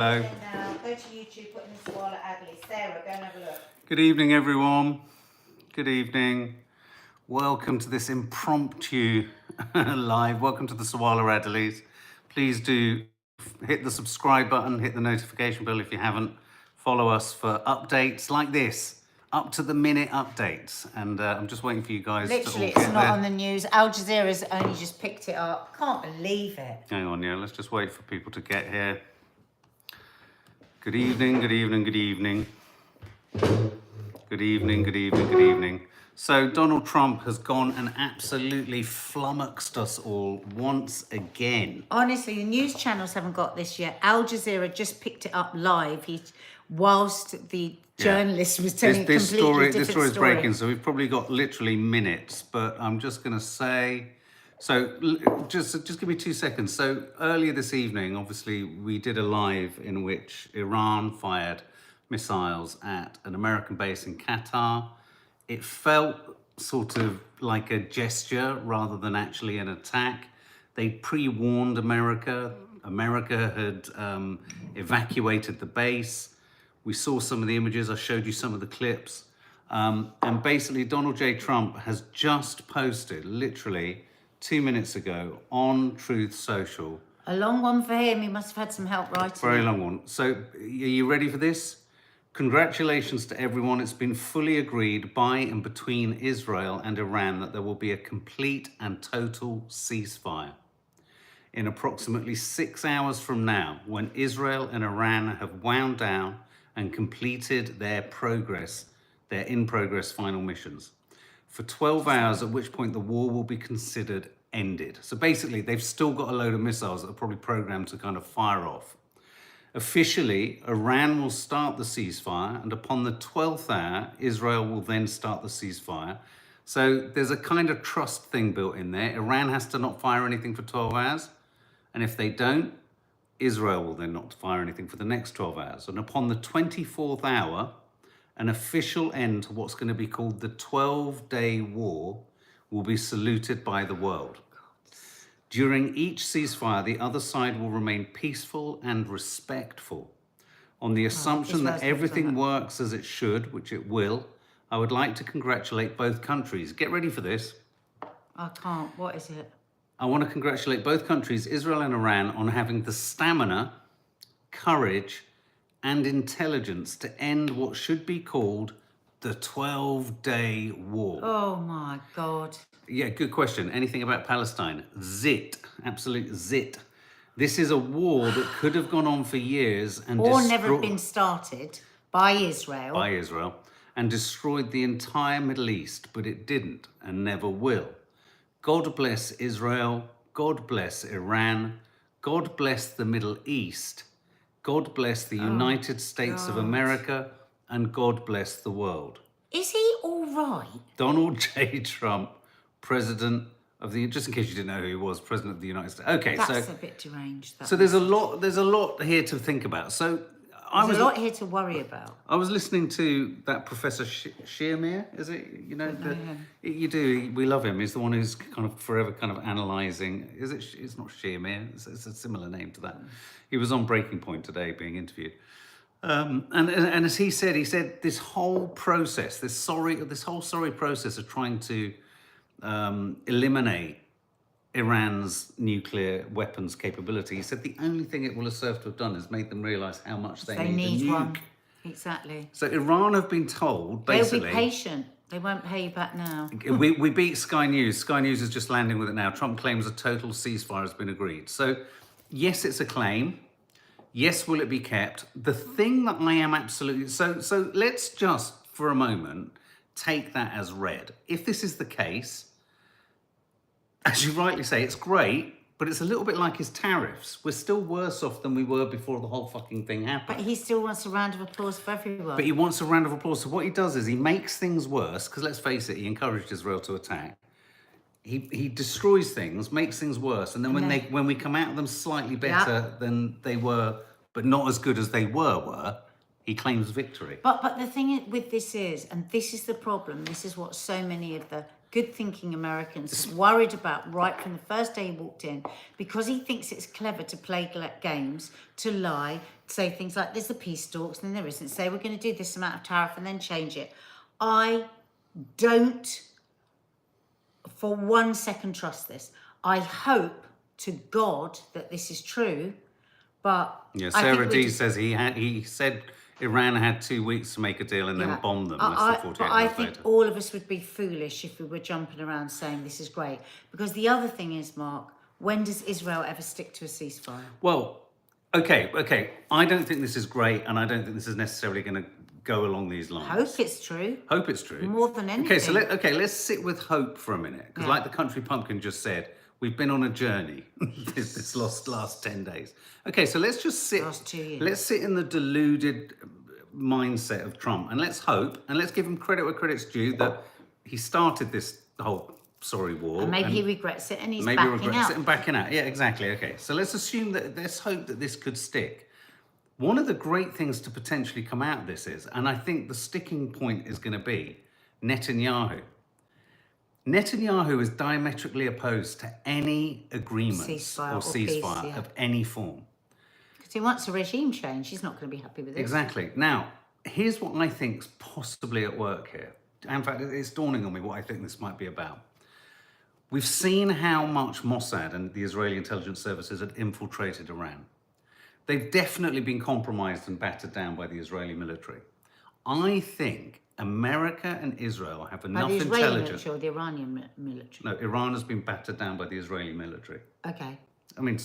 Hello. Now go to YouTube, put in the Sawalha-Adderleys. Sarah, go and have a look. Good evening, everyone. Good evening. Welcome to this impromptu live. Welcome to the Sawalha-Adderleys. Please do hit the subscribe button, hit the notification bell if you haven't. Follow us for updates like this, up to the minute updates. And I'm just waiting for you guys Literally, to all it's get not there. on the news. Al Jazeera's only just picked it up. Can't believe it. Hang on, yeah, let's just wait for people to get here. Good evening, good evening, good evening. Good evening, good evening, good evening. So Donald Trump has gone and absolutely flummoxed us all once again. Honestly, the news channels haven't got this yet. Al Jazeera just picked it up live. Whilst the journalist was telling this a completely different this story is story. breaking, so we've probably got literally minutes, but I'm just going to say, so just give me 2 seconds. So earlier this evening, obviously, we did a live in which Iran fired missiles at an American base in Qatar. It felt sort of like a gesture rather than actually an attack. They pre-warned America. America had evacuated the base. We saw some of the images. I showed you some of the clips. And basically, Donald J. Trump has just posted, literally 2 minutes ago, on Truth Social. A long one for him. He must have had some help writing. Very long one. So, are you ready for this? Congratulations to everyone. It's been fully agreed by and between Israel and Iran that there will be a complete and total ceasefire. In approximately 6 hours from now, when Israel and Iran have wound down and completed their in-progress final missions. For 12 hours, at which point the war will be considered ended. So basically, they've still got a load of missiles that are probably programmed to kind of fire off. Officially, Iran will start the ceasefire, and upon the 12th hour, Israel will then start the ceasefire. So there's a kind of trust thing built in there. Iran has to not fire anything for 12 hours, and if they don't, Israel will then not fire anything for the next 12 hours. And upon the 24th hour, an official end to what's going to be called the 12-day war will be saluted by the world. During each ceasefire, the other side will remain peaceful and respectful. On the assumption that everything works as it should, which it will, I would like to congratulate both countries. Get ready for this. I can't. What is it? I want to congratulate both countries, Israel and Iran, on having the stamina, courage, and intelligence to end what should be called the 12-day war. Oh my God. Yeah, good question. Anything about Palestine? Zit. Absolute zit. This is a war that could have gone on for years and or never been started by Israel. By Israel, and destroyed the entire Middle East, but it didn't and never will. God bless Israel. God bless Iran. God bless the Middle East. God bless the United States of America, and God bless the world. Is he all right? Donald J. Trump, President of the, just in case you didn't know who he was, President of the United States. Okay, that's a bit deranged. So there's a lot here to think about. So there's a lot here to worry about. I was listening to that Professor Shearmere, is it? You know, you do. We love him. He's the one who's kind of forever kind of analysing. Is it? It's not Shearmere. It's a similar name to that. He was on Breaking Point today, being interviewed. And as he said this whole process, this whole sorry process of trying to eliminate Iran's nuclear weapons capability, he said the only thing it will have served to have done is made them realise how much they need a nuke. One. Exactly. So Iran have been told, basically... They'll be patient. They won't pay you back now. We beat Sky News. Sky News is just landing with it now. Trump claims a total ceasefire has been agreed. So, yes, it's a claim. Yes, will it be kept? The thing that I am absolutely... So let's just, for a moment, take that as read. If this is the case, as you rightly say, it's great, but it's a little bit like his tariffs. We're still worse off than we were before the whole fucking thing happened. But he still wants a round of applause for everyone. But he wants a round of applause. So what he does is he makes things worse, because let's face it, he encouraged Israel to attack. He destroys things, makes things worse, and then when we come out of them slightly better than they were, but not as good as they were, he claims victory. But the thing with this is, and this is the problem, this is what so many of the good-thinking Americans worried about right from the first day he walked in, because he thinks it's clever to play games, to lie, say things like there's the peace talks and then there isn't. Say we're going to do this amount of tariff and then change it. I don't for 1 second trust this. I hope to God that this is true, but Yeah, I think Sarah we D just- says he said Iran had 2 weeks to make a deal and then bombed them less than 48 but I hours think later. all of us would be foolish if we were jumping around saying this is great. Because the other thing is, Mark, when does Israel ever stick to a ceasefire? Well, okay. I don't think this is great, and I don't think this is necessarily going to go along these lines. Hope it's true. Hope it's true. More than anything. Okay, so let's sit with hope for a minute, because like the Country Pumpkin just said, we've been on a journey this last 10 days. Okay, so let's just sit. Last 2 years. Let's sit in the deluded mindset of Trump, and let's hope, and let's give him credit where credit's due that he started this whole sorry war. And maybe he regrets it and he's maybe backing regrets out. it and backing out. Yeah, exactly. Okay, so let's assume that let's hope that this could stick. One of the great things to potentially come out of this is, and I think the sticking point is going to be Netanyahu. Netanyahu is diametrically opposed to any agreements Ceasefire or or peace, ceasefire yeah. of any form. Because he wants a regime change. He's not going to be happy with this. Exactly. Now, here's what I think's possibly at work here. In fact, it's dawning on me what I think this might be about. We've seen how much Mossad and the Israeli intelligence services had infiltrated Iran. They've definitely been compromised and battered down by the Israeli military. I think America and Israel have By enough the Israeli intelligence. military or the Iranian military? No, Iran has been battered down by the Israeli military. Okay. I mean,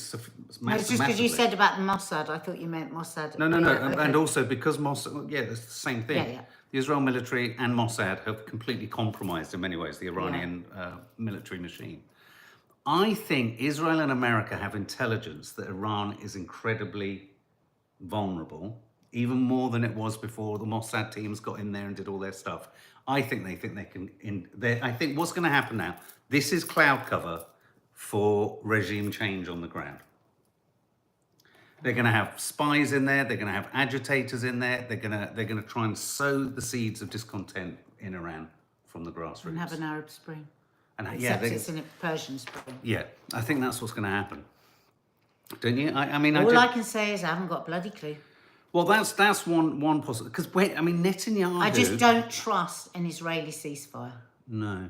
No, it's just because you said about Mossad. I thought you meant Mossad. No, Yeah, and, okay. and also because Mossad, yeah, it's the same thing. Yeah. The Israel military and Mossad have completely compromised in many ways the Iranian military machine. I think Israel and America have intelligence that Iran is incredibly vulnerable, even more than it was before the Mossad teams got in there and did all their stuff. I think they can. I think what's going to happen now. This is cloud cover for regime change on the ground. They're going to have spies in there. They're going to have agitators in there. They're going to try and sow the seeds of discontent in Iran from the grassroots. And have an Arab Spring. And Except it's in a Persian Spring. yeah, I think that's what's going to happen. Don't you? I mean, All I can say is I haven't got a bloody clue. well, that's one possible. Because wait, I mean, Netanyahu. I just don't trust an Israeli ceasefire. No.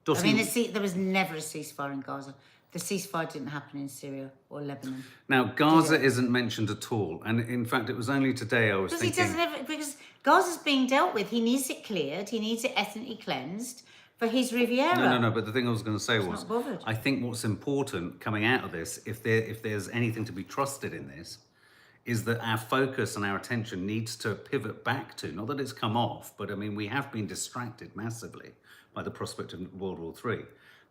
I mean, there was never a ceasefire in Gaza. The ceasefire didn't happen in Syria or Lebanon. Now, Gaza isn't mentioned at all. And in fact, it was only today I was Because thinking... because Gaza's being dealt with. He needs it cleared. He needs it ethnically cleansed for his Riviera. No, but the thing I was going to say was... not bothered. I think what's important coming out of this, if there's anything to be trusted in this, is that our focus and our attention needs to pivot back to, not that it's come off, but I mean, we have been distracted massively by the prospect of World War III.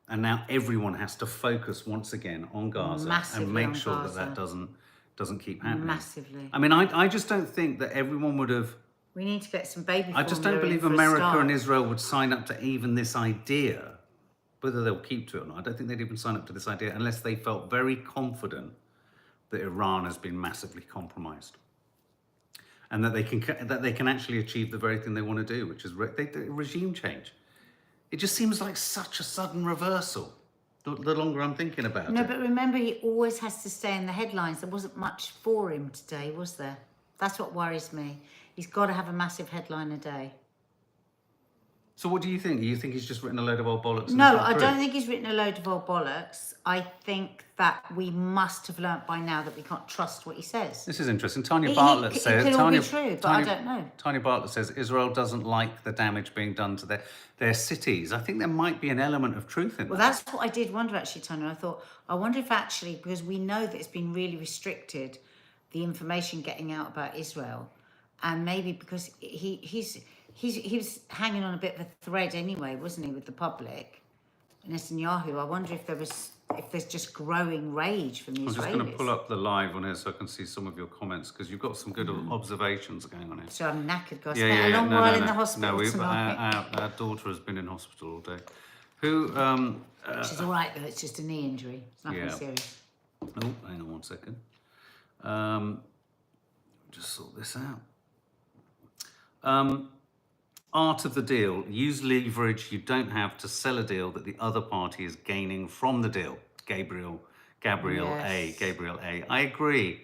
And now everyone has to focus once again on Gaza Massively and make on sure Gaza. that doesn't keep happening. Massively. I mean, I just don't think that everyone would have... We need to get some baby I just don't formula in believe for a America start. and Israel would sign up to even this idea, whether they'll keep to it or not. I don't think they'd even sign up to this idea unless they felt very confident that Iran has been massively compromised. And that they can actually achieve the very thing they want to do, which is regime change. It just seems like such a sudden reversal, the longer I'm thinking about No, it. but remember, he always has to stay in the headlines. There wasn't much for him today, was there? That's what worries me. He's got to have a massive headline a day. So what do you think? You think he's just written a load of old bollocks? and No, it's not I true? don't think he's written a load of old bollocks. I think that we must have learnt by now that we can't trust what he says. This is interesting. Tanya It Bartlett could says... all Tanya, be true, but I don't know. Tanya Bartlett says Israel doesn't like the damage being done to their cities. I think there might be an element of truth in Well, that. that's what I did wonder, actually, Tanya. I thought, I wonder if actually, because we know that it's been really restricted, the information getting out about Israel, and maybe because he was hanging on a bit of a thread anyway, wasn't he, with the public, Netanyahu. I wonder if there's just growing rage from the Israelis. I'm just going to pull up the live on here so I can see some of your comments, because you've got some good observations going on here. So I'm knackered, guys. Yeah, Spent a long while in the hospital No, tonight. our daughter has been in hospital all day. Who... She's all right, though. It's just a knee injury. It's nothing Yeah. serious. Oh, hang on one second. Just sort this out. Art of the deal. Use leverage you don't have to sell a deal that the other party is gaining from the deal. Gabriel A. Yes. Gabriel A. I agree.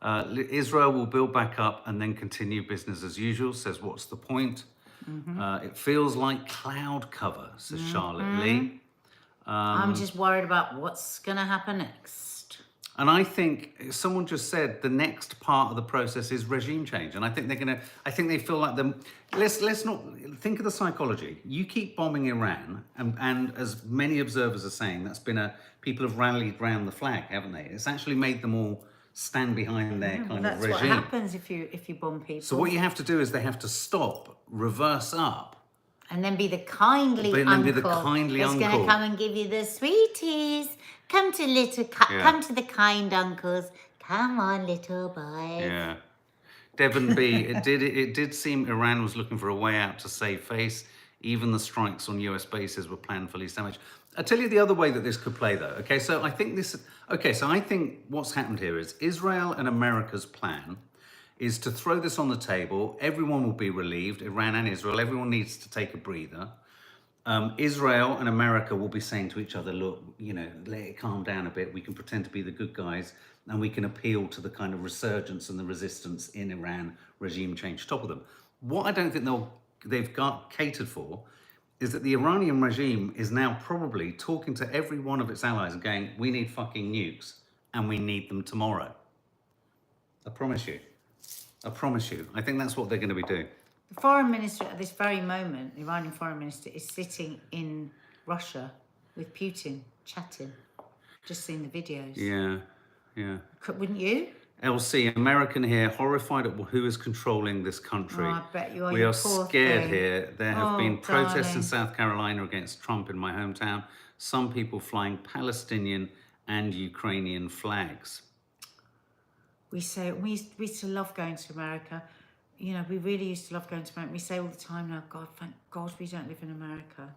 Israel will build back up and then continue business as usual, says what's the point? It feels like cloud cover, says Charlotte Lee. I'm just worried about what's going to happen next. And I think someone just said the next part of the process is regime change. And I think they're going to, I think they feel like them. Let's not think of the psychology. You keep bombing Iran, and as many observers are saying, that's been people have rallied round the flag, haven't they? It's actually made them all stand behind their kind of regime. That's what happens if you bomb people. So what you have to do is they have to stop, reverse up. And then be the kindly uncle. Then be the kindly uncle. That's going to come and give you the sweeties. Come to come to the kind uncles. Come on, little boy. Yeah. Devon B, it did seem Iran was looking for a way out to save face. Even the strikes on US bases were planned for least damage. I'll tell you the other way that this could play though. Okay, so I think what's happened here is Israel and America's plan is to throw this on the table. Everyone will be relieved, Iran and Israel. Everyone needs to take a breather. Israel and America will be saying to each other, look, let it calm down a bit. We can pretend to be the good guys and we can appeal to the kind of resurgence and the resistance in Iran, regime change top of them. What I don't think they've got catered for is that the Iranian regime is now probably talking to every one of its allies and going, we need fucking nukes and we need them tomorrow. I promise you. I think that's what they're going to be doing. The foreign minister at this very moment, the Iranian foreign minister, is sitting in Russia with Putin, chatting. Just seen the videos. Yeah. Wouldn't you? LC, American here, horrified at who is controlling this country. Oh, I bet you are. We are scared here. There have been protests darling. in South Carolina against Trump in my hometown. Some people flying Palestinian and Ukrainian flags. We used to love going to America. We really used to love going to America. We say all the time now, God, thank God we don't live in America.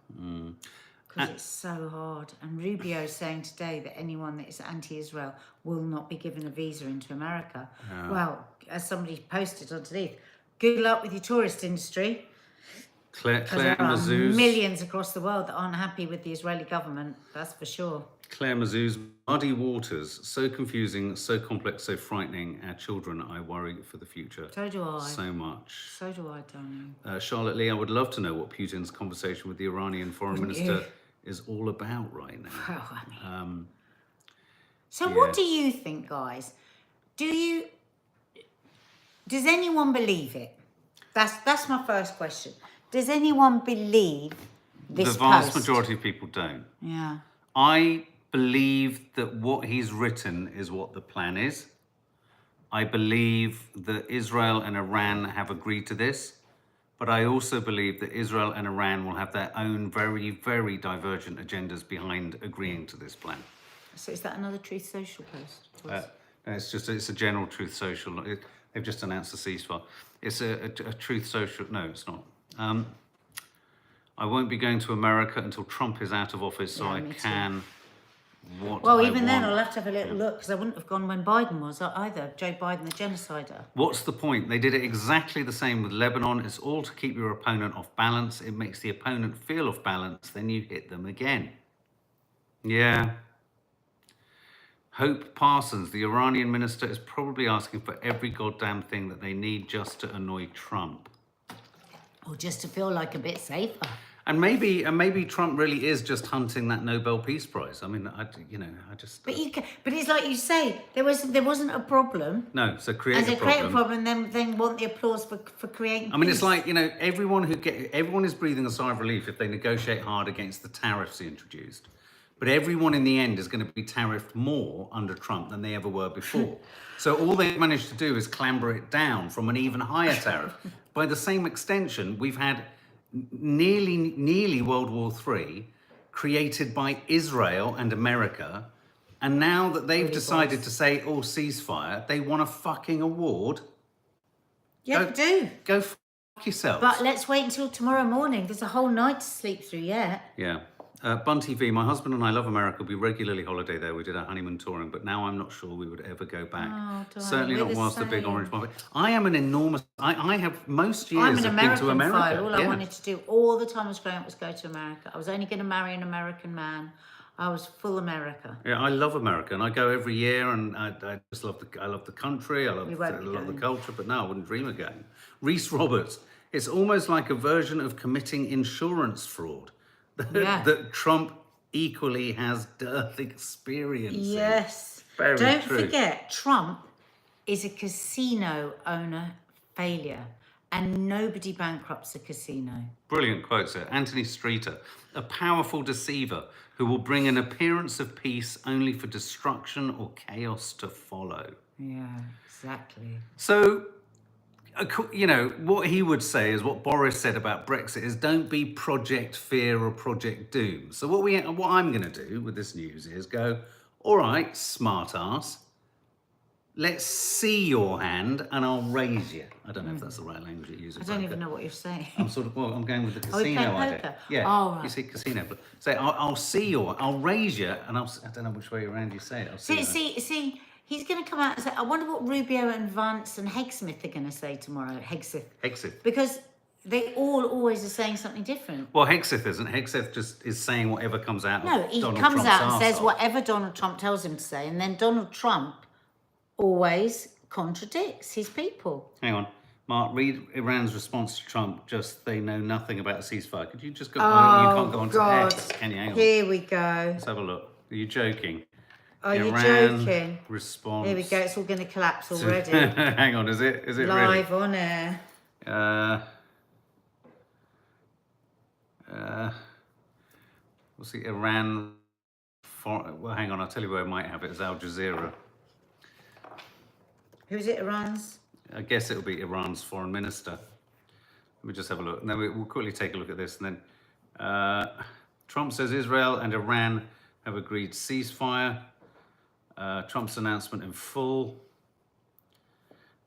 Because it's so hard. And Rubio is saying today that anyone that is anti-Israel will not be given a visa into America. Yeah. Well, as somebody posted underneath, good luck with your tourist industry. Claire there are Mazuz, millions across the world that aren't happy with the Israeli government, that's for sure. Claire Mazuz, muddy waters, so confusing, so complex, so frightening. Our children, I worry for the future. So do I. So much. So do I, darling. Charlotte Lee, I would love to know what Putin's conversation with the Iranian foreign minister is all about right now. Oh, so what do you think, guys? Does anyone believe it? That's my first question. Does anyone believe this The vast post? majority of people don't. Yeah. I believe that what he's written is what the plan is. I believe that Israel and Iran have agreed to this, but I also believe that Israel and Iran will have their own very, very divergent agendas behind agreeing to this plan. So is that another Truth Social post? It's a general Truth Social. They've just announced a ceasefire. It's a Truth Social. No, it's not. I won't be going to America until Trump is out of office, so I can. Well, even then, I'll have to have a little look because I wouldn't have gone when Biden was either. Joe Biden, the genocider. What's the point? They did it exactly the same with Lebanon. It's all to keep your opponent off balance. It makes the opponent feel off balance, then you hit them again. Yeah. Hope Parsons, the Iranian minister, is probably asking for every goddamn thing that they need just to annoy Trump. Or just to feel like a bit safer. And maybe Trump really is just hunting that Nobel Peace Prize. I mean, I just. But it's like you say, there wasn't a problem. No, so create a problem. Create a problem, then want the applause for creating. I mean, peace. It's like everyone is breathing a sigh of relief if they negotiate hard against the tariffs he introduced. But everyone in the end is going to be tariffed more under Trump than they ever were before. So all they've managed to do is clamber it down from an even higher tariff. By the same extension, we've had nearly World War III created by Israel and America. And now that they've decided to say, ceasefire, they want a fucking award. Yeah, they do. Go fuck yourselves. But let's wait until tomorrow morning. There's a whole night to sleep through yet. Yeah. Bunty V, my husband and I love America. We regularly holiday there. We did our honeymoon touring, but now I'm not sure we would ever go back. Oh, certainly not whilst the big orange one. I am an enormous. I have most years have been to America. All I wanted to do all the time I was growing up was go to America. I was only going to marry an American man. I was full America. Yeah, I love America, and I go every year, and I just love the country. I love We won't be the going. culture, but no, I wouldn't dream of going. Reese Roberts. It's almost like a version of committing insurance fraud Yeah. that Trump equally has dearth experience in. Yes. Very Don't true. forget, Trump is a casino owner failure, and nobody bankrupts a casino. Brilliant quotes here. Anthony Streeter, a powerful deceiver who will bring an appearance of peace only for destruction or chaos to follow. Yeah, exactly. So, you know, what he would say is what Boris said about Brexit is don't be Project Fear or Project Doom. So what I'm going to do with this news is go, all right, smart ass, let's see your hand and I'll raise you. I don't know if that's the right language you use. I don't even know what you're saying. I'm sort of, well, I'm going with the Are we casino playing idea. poker? Yeah, Oh, right. you see casino. But say, I'll see your, I'll raise you, and I don't know which way around you say it. I'll See, he's going to come out and say, I wonder what Rubio and Vance and Hegsmith are going to say tomorrow. Hegseth. Because they all always are saying something different. Well, Hegseth isn't. Hegseth just is saying whatever comes out No, of he Donald comes Trump's out and says arsehole. whatever Donald Trump tells him to say, and then Donald Trump always contradicts his people. Hang on. Mark, read Iran's response to Trump. Just, they know nothing about a ceasefire. Could you just go, you can't go on to God. X, can you? Hang on. Here we go. Let's have a look. Are you joking? Are you Iran joking? response. Here we go. It's all going to collapse already. Hang on, is it Live on air. really? We'll see Iran. Well, hang on, I'll tell you where I might have it. It's Al Jazeera. Who's it, Iran's? I guess it'll be Iran's foreign minister. Let me just have a look. And then we'll quickly take a look at this. And then Trump says Israel and Iran have agreed ceasefire. Trump's announcement in full.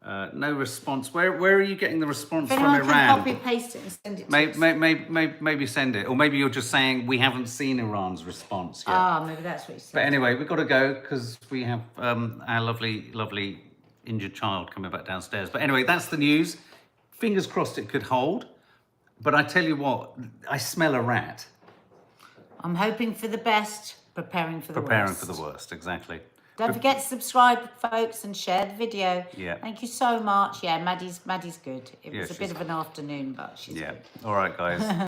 No response. Where are you getting the response If from anyone Iran? can copy paste it and send it to us. Maybe send it, or maybe you're just saying we haven't seen Iran's response yet. Ah, maybe that's what you said. But anyway, we've got to go because we have our lovely injured child coming back downstairs. But anyway, that's the news. Fingers crossed it could hold. But I tell you what, I smell a rat. I'm hoping for the best, preparing for the worst. Preparing for the worst, exactly. Don't forget to subscribe, folks, and share the video. Yeah. Thank you so much. Yeah, Maddie's good. It Yeah, was a she's- bit of an afternoon, but she's Yeah. good. All right, guys.